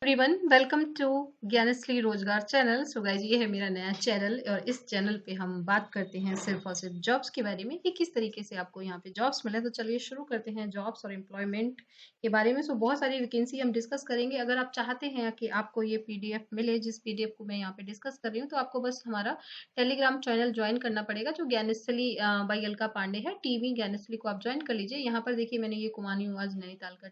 Everyone, welcome to Gyanshree रोजगार channel. So guys, ये है मेरा नया चैनल और इस चैनल पे हम बात करते हैं सिर्फ और सिर्फ जॉब्स के बारे में कि किस तरीके से आपको यहाँ पे जॉब्स मिले। तो चलिए शुरू करते हैं जॉब्स और एम्प्लॉयमेंट के बारे में। सो बहुत सारी वैकेंसी हम डिस्कस करेंगे। अगर आप चाहते हैं कि आपको ये पीडीएफ मिले, जिस पीडीएफ को मैं यहाँ पे डिस्कस कर रही हूँ, तो आपको बस हमारा टेलीग्राम चैनल ज्वाइन करना पड़ेगा जो ज्ञानश्री बाई अलका पांडे है। टीवी ज्ञानश्री को आप ज्वाइन कर लीजिए। यहाँ पर देखिए, मैंने ये कुमाऊनी आज नैनीताल का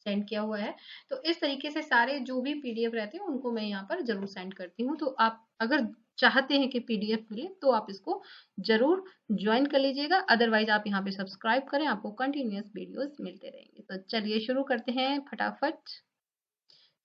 सेंड किया हुआ है। तो इस तरीके से सारे जो भी पीडीएफ रहते हैं उनको मैं यहाँ पर जरूर सेंड करती हूँ। तो आप अगर चाहते हैं कि पीडीएफ मिले तो आप इसको जरूर ज्वाइन कर लीजिएगा। अदरवाइज आप यहाँ पे सब्सक्राइब करें, आपको कंटिन्यूअस वीडियोस मिलते रहेंगे। तो चलिए शुरू करते हैं फटाफट।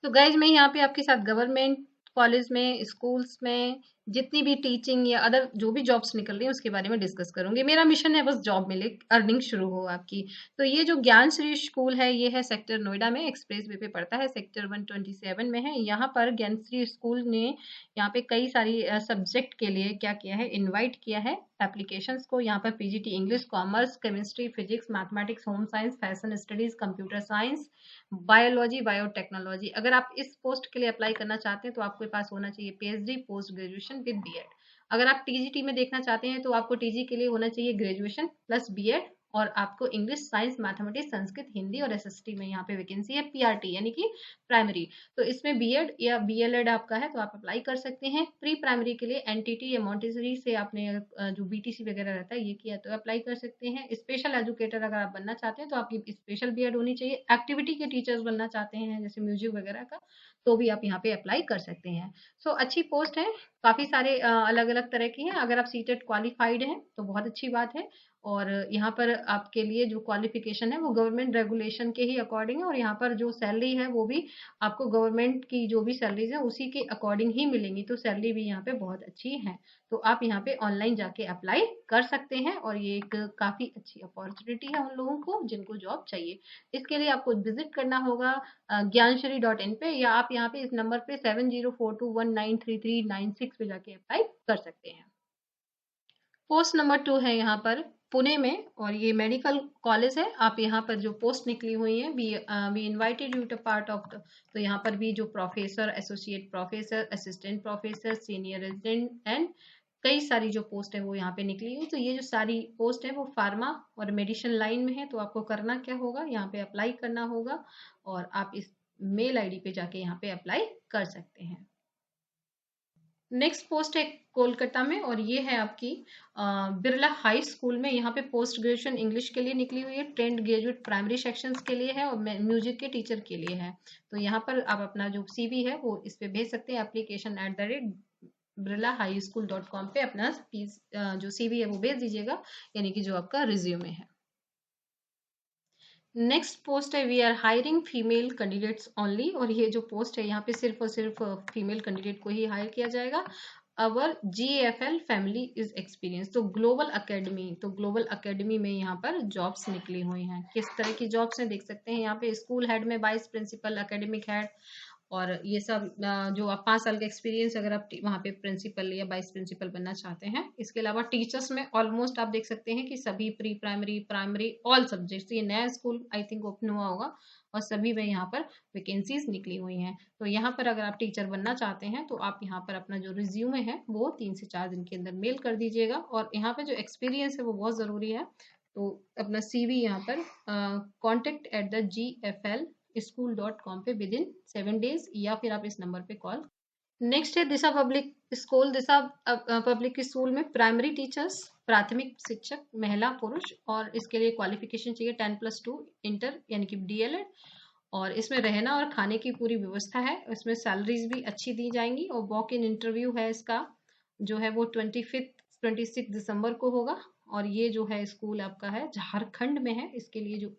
तो गाइज, मैं यहाँ पे आपके साथ गवर्नमेंट कॉलेज में, स्कूल्स में जितनी भी टीचिंग या अदर जो भी जॉब्स निकल रही है उसके बारे में डिस्कस करूंगी। मेरा मिशन है बस जॉब मिले, अर्निंग शुरू हो आपकी। तो ये जो ज्ञान श्री स्कूल है, ये है सेक्टर नोएडा में, एक्सप्रेस वे पे पड़ता है, सेक्टर 127 में है। यहाँ पर ज्ञान श्री स्कूल ने यहाँ पे कई सारी सब्जेक्ट के लिए क्या किया है, इन्वाइट किया है एप्लीकेशंस को। यहाँ पर PGT English, commerce, chemistry, physics, mathematics, home science, fashion studies, computer science, biology, biotechnology. अगर आप इस पोस्ट के लिए अप्लाई करना चाहते हैं तो आपके पास होना चाहिए PhD, post graduation with BEd. अगर आप टीजीटी में देखना चाहते हैं तो आपको टीजी के लिए होना चाहिए ग्रेजुएशन प्लस बीएड, और आपको English, science, mathematics, Sanskrit, Hindi और एसएसटी में यहाँ पे वैकेंसी है। पीआरटी यानी कि प्राइमरी, तो इसमें बीएड या बीएलएड आपका है तो आप अप्लाई कर सकते हैं। प्री प्राइमरी के लिए एनटीटी या मॉन्टेसरी से आपने जो बीटीसी वगैरह रहता है ये किया तो अप्लाई कर सकते हैं। स्पेशल एजुकेटर अगर आप बनना चाहते हैं तो आपकी स्पेशल बीएड होनी चाहिए। एक्टिविटी के टीचर्स बनना चाहते हैं जैसे म्यूजिक वगैरह का, तो भी आप यहाँ पे अप्लाई कर सकते हैं। सो अच्छी पोस्ट है, काफी सारे अलग अलग तरह की हैं। अगर आप सीटेट क्वालिफाइड हैं तो बहुत अच्छी बात है। और यहाँ पर आपके लिए जो क्वालिफिकेशन है वो गवर्नमेंट रेगुलेशन के ही अकॉर्डिंग है, और यहाँ पर जो सैलरी है वो भी आपको गवर्नमेंट की जो भी सैलरीज है उसी के अकॉर्डिंग ही मिलेंगी। तो सैलरी भी यहाँ पे बहुत अच्छी है। तो आप यहाँ पे ऑनलाइन जाके अप्लाई कर सकते हैं और ये एक काफी अच्छी अपॉर्चुनिटी है उन लोगों को जिनको जॉब चाहिए। इसके लिए आपको विजिट करना होगा ज्ञानश्री.in पे, या आप यहाँ पे इस नंबर पे 7042193396 पे जाके अप्लाई कर सकते हैं। पोस्ट नंबर 2 है यहाँ पर पुणे में, और ये मेडिकल कॉलेज है। आप यहाँ पर जो पोस्ट निकली हुई है, we invited you to part of तो यहाँ पर भी जो professor, associate professor, assistant professor, senior resident and कई सारी जो पोस्ट है वो यहाँ पे निकली हुई। तो ये जो सारी पोस्ट है वो फार्मा और मेडिसिन लाइन में है। तो आपको करना क्या होगा, यहाँ पे अप्लाई करना होगा और आप इस मेल आईडी पे जाके यहाँ पे अप्लाई कर सकते हैं। नेक्स्ट पोस्ट है कोलकाता में, और ये है आपकी बिरला हाई स्कूल में। यहाँ पे पोस्ट ग्रेजुएशन इंग्लिश के लिए निकली हुई है, ट्रेंड ग्रेजुएट प्राइमरी सेक्शंस के लिए है और म्यूजिक के टीचर के लिए है। तो यहाँ पर आप अपना जो सीवी है वो इस पे भेज सकते हैं। application@birla highschool.com पे अपना जो सीवी है वो भेज दीजिएगा, यानी कि जो आपका रिज्यूमे है। नेक्स्ट पोस्ट है we are hiring female candidates only, और ये जो पोस्ट है यहाँ पे सिर्फ और सिर्फ फीमेल कैंडिडेट को ही हायर किया जाएगा। अवर GFL फैमिली इज एक्सपीरियंस, तो ग्लोबल अकेडमी में यहाँ पर जॉब्स निकली हुई हैं। किस तरह की जॉब्स हैं देख सकते हैं यहाँ पे। स्कूल हेड में वाइस प्रिंसिपल, एकेडमिक हेड, और ये सब जो आप 5 साल का एक्सपीरियंस अगर आप वहाँ पे प्रिंसिपल या वाइस प्रिंसिपल बनना चाहते हैं। इसके अलावा टीचर्स में ऑलमोस्ट आप देख सकते हैं कि सभी pre primary, primary, all subjects, ये नया स्कूल आई थिंक ओपन हुआ होगा और सभी में यहाँ पर वैकेंसीज निकली हुई हैं। तो यहाँ पर अगर आप टीचर बनना चाहते हैं तो आप यहाँ पर अपना जो रिज्यूमे है वो 3 से 4 दिन के अंदर मेल कर दीजिएगा, और यहाँ पे जो एक्सपीरियंस है वो बहुत ज़रूरी है। तो अपना CV यहाँ पर contact@GFL school.com पे विद इन 7 डेज, या फिर आप इस नंबर पे कॉल। नेक्स्ट है दिशा पब्लिक स्कूल। दिशा पब्लिक स्कूल में प्राइमरी टीचर्स, प्राथमिक शिक्षक, महिला पुरुष, और इसके लिए क्वालिफिकेशन चाहिए 10+2 इंटर यानी कि DLED, और इसमें रहना और खाने की पूरी व्यवस्था है। इसमें सैलरीज भी अच्छी दी जाएंगी, और वॉक इन इंटरव्यू है इसका जो है वो 26 दिसंबर को होगा। और ये जो है स्कूल आपका है झारखंड में है। इसके लिए जो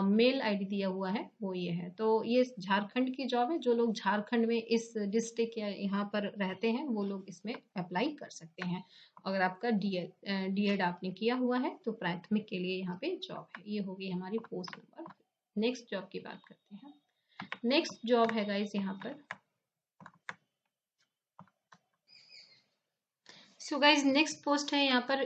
मेल आईडी दिया हुआ है वो ये है। तो ये झारखंड की जॉब है। जो लोग झारखंड में इस डिस्ट्रिक्ट या यहाँ पर रहते हैं वो लोग इसमें अप्लाई कर सकते हैं। अगर आपका डीएड आपने किया हुआ है तो प्राथमिक के लिए यहाँ पे जॉब है। ये होगी हमारी पोस्ट नंबर। नेक्स्ट जॉब की बात करते हैं। नेक्स्ट जॉब है गाइस यहाँ पर सो गाइज नेक्स्ट पोस्ट है यहाँ पर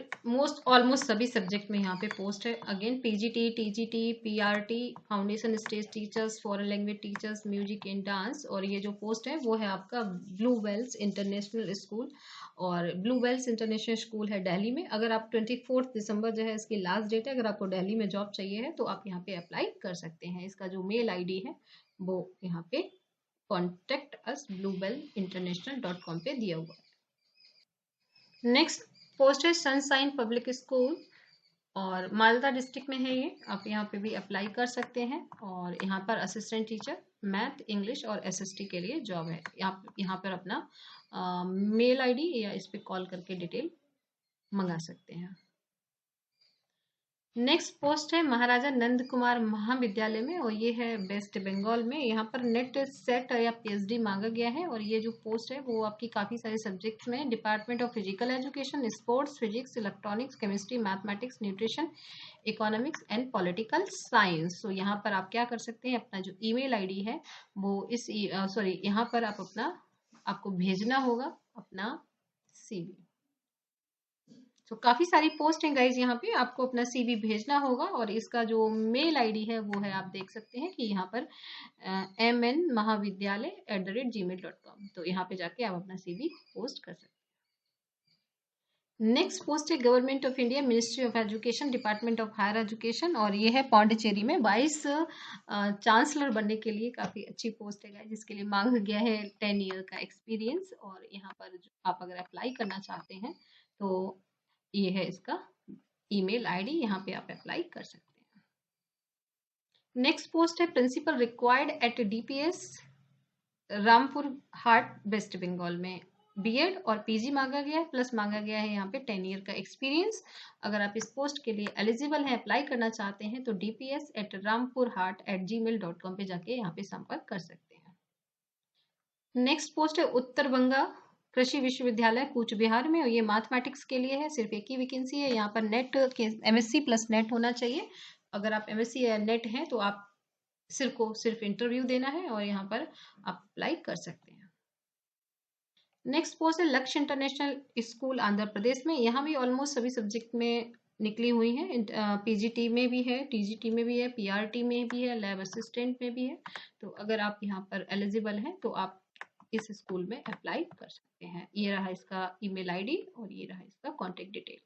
ऑलमोस्ट सभी सब्जेक्ट में यहाँ पे पोस्ट है। Again PGT, TGT, PRT, foundation stage teachers, foreign language teachers, music and dance. और ये जो पोस्ट है वो है आपका ब्लू वेल्स इंटरनेशनल स्कूल, और ब्लू वेल्स इंटरनेशनल स्कूल है दिल्ली में। अगर आप 24 दिसंबर जो है इसकी लास्ट डेट है, अगर आपको दिल्ली में जॉब चाहिए है तो आप यहाँ पे अप्लाई कर सकते हैं। इसका जो मेल आईडी है वो यहाँ पे कॉन्टेक्ट अस bluewellinternational.com पे दिया हुआ है। नेक्स्ट पोस्ट है सनसाइन पब्लिक स्कूल, और मालदा डिस्ट्रिक्ट में है ये। आप यहाँ पे भी अप्लाई कर सकते हैं, और यहाँ पर असिस्टेंट टीचर मैथ, इंग्लिश और एसएसटी के लिए जॉब है। यहाँ पर अपना मेल आईडी या इस पे कॉल करके डिटेल मंगा सकते हैं। नेक्स्ट पोस्ट है महाराजा नंद कुमार महाविद्यालय में, और ये है वेस्ट बंगाल में। यहाँ पर नेट सेट या पीएचडी मांगा गया है, और ये जो पोस्ट है वो आपकी काफ़ी सारे सब्जेक्ट्स में, department of physical education, sports, physics, electronics, chemistry, mathematics, nutrition, economics and political science. तो यहाँ पर आप क्या कर सकते हैं, अपना जो ईमेल आईडी है वो यहाँ पर आपको भेजना होगा अपना सीवी। तो काफ़ी सारी पोस्ट हैं गाइज, यहाँ पे आपको अपना सीवी भेजना होगा, और इसका जो मेल आईडी है वो है, आप देख सकते हैं कि यहाँ पर mnmahavidyalay@gmail.com। तो यहाँ पे जाके आप अपना सीवी पोस्ट कर सकते हैं। नेक्स्ट पोस्ट है government of India, ministry of education, department of higher education, और ये है पौंडीचेरी में। वाइस चांसलर बनने के लिए काफ़ी अच्छी पोस्ट है गाइज, जिसके लिए मांगा गया है 10 ईयर का एक्सपीरियंस। और यहाँ पर आप अगर अप्लाई करना चाहते हैं तो ये है इसका ईमेल आईडी, यहाँ पे आप अप्लाई कर सकते हैं। नेक्स्ट पोस्ट है principal required at DPS Rampur Hat West Bengal में। बीएड और पीजी मांगा गया है, प्लस मांगा गया है यहाँ पे 10 ईयर का एक्सपीरियंस। अगर आप इस पोस्ट के लिए एलिजिबल हैं, अप्लाई करना चाहते हैं तो dps@rampurhat@gmail.com पे जाके यहाँ पे संपर्क कर सकते हैं। नेक्स्ट पोस्ट है उत्तर बंगा कृषि विश्वविद्यालय कूच बिहार में, और ये मैथमेटिक्स के लिए है। सिर्फ एक ही वैकेंसी है। यहाँ पर नेट एमएससी प्लस नेट होना चाहिए। अगर आप एमएससी या नेट हैं तो आप सिर्फ इंटरव्यू देना है, और यहाँ पर आप अप्लाई कर सकते हैं। नेक्स्ट पोस्ट है लक्ष्य इंटरनेशनल स्कूल आंध्र प्रदेश में। यहाँ भी ऑलमोस्ट सभी सब्जेक्ट में निकली हुई है। पीजीटी में भी है, टीजीटी में भी है, पीआरटी में भी है, लैब असिस्टेंट में भी है। तो अगर आप यहाँ पर एलिजिबल हैं तो आप इस स्कूल में अप्लाई कर सकते हैं। ये रहा इसका ईमेल आईडी, और ये रहा इसका कॉन्टेक्ट डिटेल।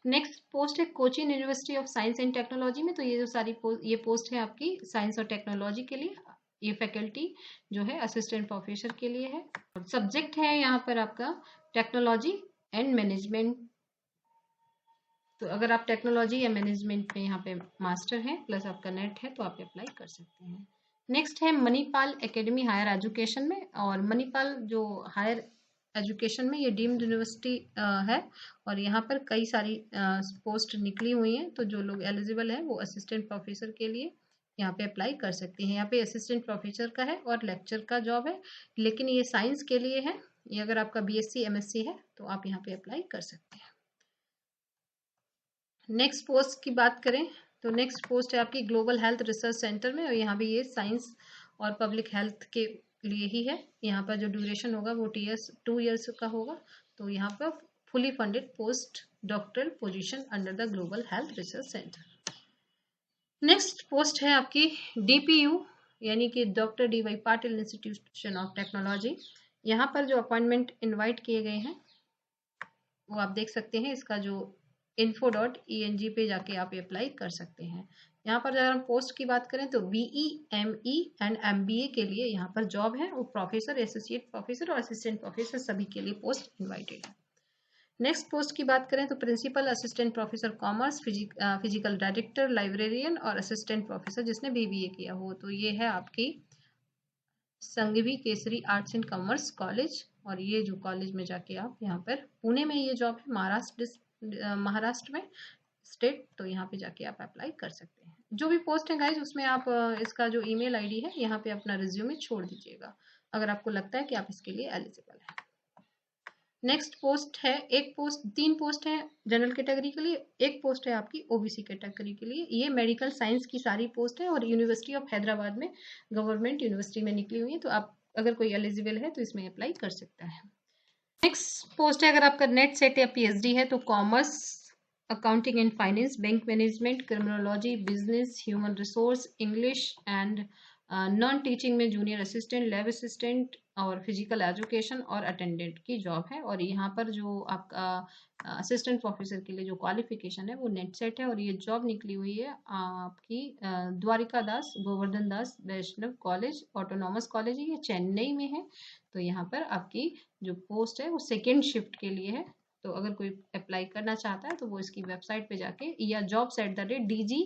नेक्स्ट पोस्ट है Cochin university of science and technology में। तो ये जो सारी ये पोस्ट है आपकी साइंस और टेक्नोलॉजी के लिए। ये फैकल्टी जो है असिस्टेंट प्रोफेसर के लिए है। सब्जेक्ट है यहाँ पर आपका टेक्नोलॉजी एंड मैनेजमेंट। तो अगर आप टेक्नोलॉजी या मैनेजमेंट में यहाँ पे मास्टर हैं प्लस आपका नेट है तो आप अप्लाई कर सकते हैं। नेक्स्ट है मणिपाल एकेडमी हायर एजुकेशन में, और मणिपाल जो हायर एजुकेशन में ये डीम्ड यूनिवर्सिटी है, और यहाँ पर कई सारी पोस्ट निकली हुई हैं। तो जो लोग एलिजिबल हैं वो असिस्टेंट प्रोफेसर के लिए यहाँ पे अप्लाई कर सकते हैं। यहाँ पे असिस्टेंट प्रोफेसर का है और लेक्चर का जॉब है, लेकिन ये साइंस के लिए है। ये अगर आपका बीएससी एमएससी है तो आप यहाँ पे अप्लाई कर सकते हैं। नेक्स्ट पोस्ट की बात करें तो नेक्स्ट पोस्ट है आपकी ग्लोबल हेल्थ रिसर्च सेंटर में, और यहाँ भी ये साइंस और पब्लिक हेल्थ के लिए ही है। यहाँ पर जो ड्यूरेशन होगा वो 2 ईयर्स का होगा। तो यहाँ पर fully funded post doctoral position under the global health research centre. Next post है आपकी डीपीयू यानी कि doctor D.Y.. Patil institution of technology. यहाँ पर जो अपॉइंटमेंट इनवाइट किए गए हैं वो आप देख सकते हैं। इसका जो info.eng पे जाके आप अप्लाई कर सकते हैं। यहाँ पर अगर हम पोस्ट की बात करें तो BE, ME एंड MBA के लिए यहाँ पर जॉब है, और प्रोफेसर, एसोसिएट प्रोफेसर और असिस्टेंट प्रोफेसर सभी के लिए पोस्ट इनवाइटेड है। नेक्स्ट पोस्ट की बात करें तो principal assistant professor commerce, physical director, librarian और असिस्टेंट प्रोफेसर जिसने BBA किया हो। तो ये है आपकी Sanghvi Kesari arts and commerce college, और ये जो कॉलेज में जाके आप यहाँ पर पुणे में ये जॉब है, महाराष्ट्र में स्टेट। तो यहाँ पे जाके आप अप्लाई कर सकते हैं। जो भी पोस्ट है गाइज उसमें आप इसका जो ईमेल आईडी है यहाँ पे अपना रिज्यूमे छोड़ दीजिएगा अगर आपको लगता है कि आप इसके लिए एलिजिबल हैं। नेक्स्ट पोस्ट है 3 पोस्ट है जनरल कैटेगरी के लिए, 1 पोस्ट है आपकी ओबीसी कैटेगरी के लिए। ये मेडिकल साइंस की सारी पोस्ट है, और यूनिवर्सिटी ऑफ हैदराबाद में गवर्नमेंट यूनिवर्सिटी में निकली हुई है। तो आप अगर कोई एलिजिबल है तो इसमें अप्लाई कर सकता है। नेक्स्ट पोस्ट है, अगर आपका नेट सेट या पीएचडी है तो commerce, accounting and finance, bank management, criminology, business, human resource, English and non teaching में जूनियर असिस्टेंट, लैब असिस्टेंट और फिजिकल एजुकेशन और अटेंडेंट की जॉब है। और यहाँ पर जो आपका असिस्टेंट प्रोफेसर के लिए जो क्वालिफिकेशन है वो नेट सेट है। और ये जॉब निकली हुई है आपकी द्वारिका दास गोवर्धन दास वैष्णव कॉलेज, ऑटोनॉमस कॉलेज है, ये चेन्नई में है। तो यहाँ पर आपकी जो पोस्ट है वो सेकेंड शिफ्ट के लिए है। तो अगर कोई अप्लाई करना चाहता है तो वो इसकी वेबसाइट पे जाके या jobs@dg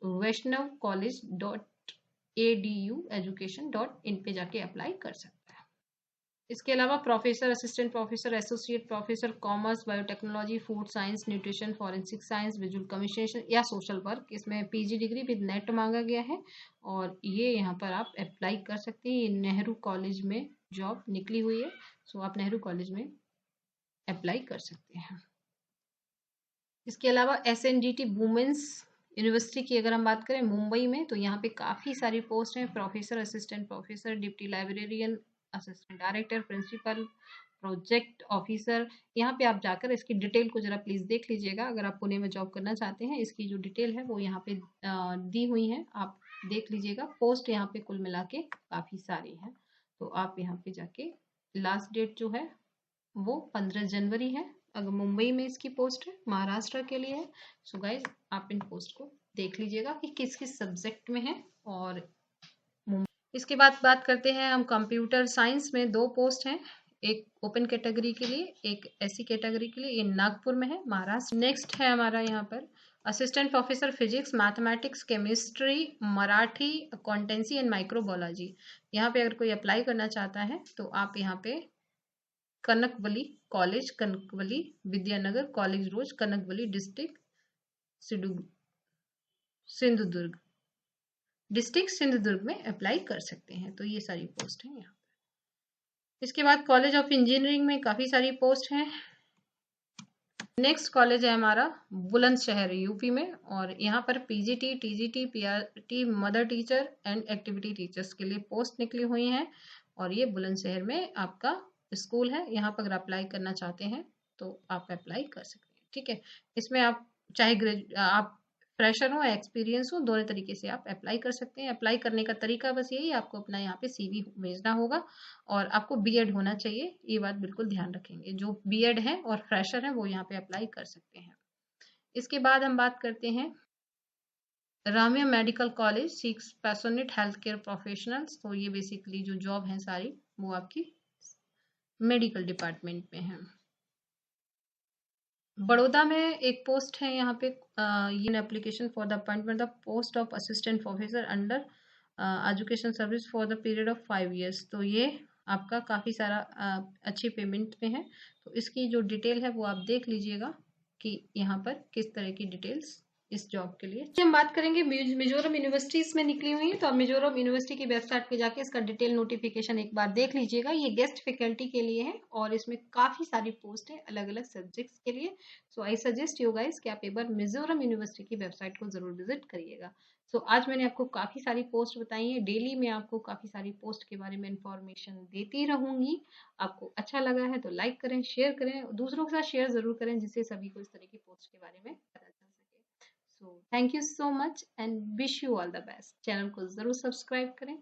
वैष्णव कॉलेज .edu education.in पे जाके अप्लाई कर सकता है। इसके अलावा professor, assistant professor, associate professor, commerce, biotechnology, food science, nutrition, forensic science, visual communication या सोशल वर्क, इसमें पीजी डिग्री विद नेट मांगा गया है। और ये यहाँ पर आप अप्लाई कर सकते हैं। ये नेहरू कॉलेज में जॉब निकली हुई है, सो आप नेहरू कॉलेज में अप्लाई कर सकते हैं। इसके अलावा SNDT वुमेन्स यूनिवर्सिटी की अगर हम बात करें मुंबई में, तो यहाँ पे काफ़ी सारी पोस्ट हैं, professor, assistant professor, deputy librarian, assistant director, principal, project officer. यहाँ पे आप जाकर इसकी डिटेल को जरा प्लीज़ देख लीजिएगा। अगर आप पुणे में जॉब करना चाहते हैं, इसकी जो डिटेल है वो यहाँ पे दी हुई है, आप देख लीजिएगा। पोस्ट यहाँ पे कुल मिला के काफ़ी सारी है, तो आप यहाँ पे जाके लास्ट डेट जो है वो 15 जनवरी है। अगर मुंबई में इसकी पोस्ट है, महाराष्ट्र के लिए है। सो गाइज आप इन पोस्ट को देख लीजिएगा कि किस किस सब्जेक्ट में है। और इसके बाद बात करते हैं हम कंप्यूटर साइंस में, 2 पोस्ट हैं, एक ओपन कैटेगरी के लिए, एक SC कैटेगरी के लिए। ये नागपुर में है, महाराष्ट्र। नेक्स्ट है हमारा यहाँ पर assistant professor physics, mathematics, chemistry, Marathi, accountancy and microbiology. यहाँ पे अगर कोई अप्लाई करना चाहता है तो आप यहाँ पे Kankavli college, Kankavli Vidyanagar college road, Kankavli district Sindhudurg में अप्लाई कर सकते हैं। तो ये सारी पोस्ट हैं यहाँ। इसके बाद कॉलेज ऑफ इंजीनियरिंग में काफ़ी सारी पोस्ट हैं। नेक्स्ट कॉलेज है हमारा बुलंदशहर यूपी में, और यहाँ पर PGT, TGT, PRT, mother teacher and activity teachers के लिए पोस्ट निकली हुई हैं। और ये बुलंदशहर में आपका स्कूल है। यहाँ पर अगर अप्लाई करना चाहते हैं तो आप अप्लाई कर सकते हैं। ठीक है, इसमें आप चाहे आप फ्रेशर हो, एक्सपीरियंस हो, दोनों तरीके से आप अप्लाई कर सकते हैं। अप्लाई करने का तरीका बस यही, आपको अपना यहाँ पे CV भेजना होगा और आपको BEd होना चाहिए, ये बात बिल्कुल ध्यान रखेंगे। जो BEd है और फ्रेशर है वो यहाँ पे अप्लाई कर सकते हैं। इसके बाद हम बात करते हैं Ramaiah medical college seeks passionate health care professionals. तो ये बेसिकली जो जॉब है सारी वो आपकी मेडिकल डिपार्टमेंट में है। बड़ौदा में एक पोस्ट है यहाँ पे, ये application for the appointment the post of assistant professor under education service for the period of 5 years। तो ये आपका काफ़ी सारा अच्छी पेमेंट में है। तो इसकी जो डिटेल है वो आप देख लीजिएगा कि यहाँ पर किस तरह की डिटेल्स इस जॉब के लिए। हम बात करेंगे मिजोरम यूनिवर्सिटीज में निकली हुई है, तो आप मिजोरम यूनिवर्सिटी की वेबसाइट पे जाके इसका डिटेल नोटिफिकेशन एक बार देख लीजिएगा। ये गेस्ट फैकल्टी के लिए है और इसमें काफ़ी सारी पोस्ट है अलग अलग सब्जेक्ट्स के लिए। सो आई सजेस्ट यू गाइस कि आप एक बार मिजोरम यूनिवर्सिटी की वेबसाइट को ज़रूर विजिट करिएगा। सो आज मैंने आपको काफ़ी सारी पोस्ट बताई है। डेली मैं आपको काफ़ी सारी पोस्ट के बारे में इंफॉर्मेशन देती रहूँगी। आपको अच्छा लगा है तो लाइक करें, शेयर करें, दूसरों के साथ शेयर ज़रूर करें, जिससे सभी को इस तरह की पोस्ट के बारे में पता चल सके। So thank you so much and wish you all the best. Channel को ज़रूर सब्सक्राइब करें।